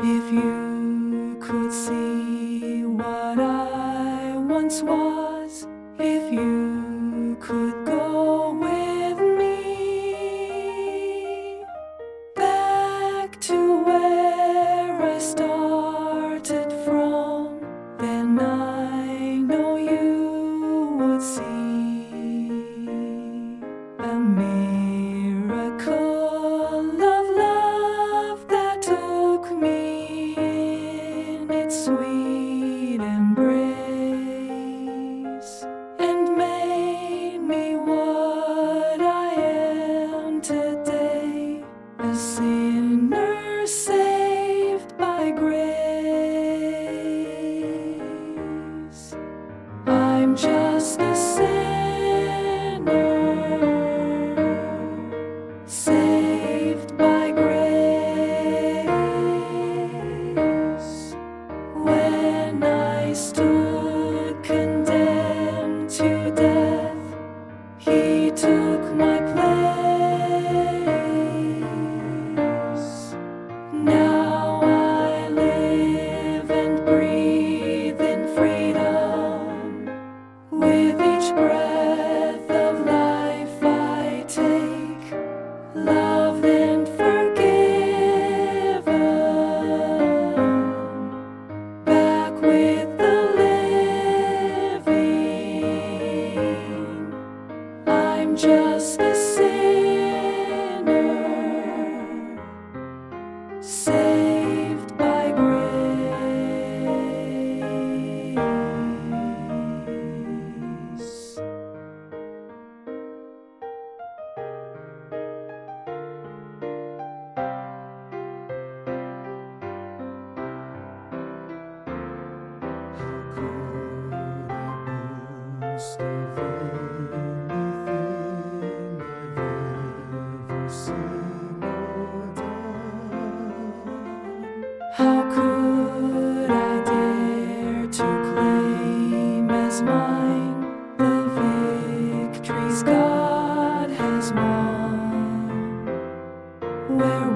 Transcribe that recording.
If you could see what I once was, if you could go with me back to where I started from, then I know you would see a miracle of love that took me in its sweet embrace and made me what I am today, a sinner saved by grace. I'm just a sinner saved by grace. When I stood condemned to death, He took my place. Now I live and breathe in freedom. With each breath of life I take, loved and forgiven, back with the living. I'm just a sinner saved by grace. How could I boast of anything I've ever seen or done? How could I dare to claim as mine the victories God has won? Where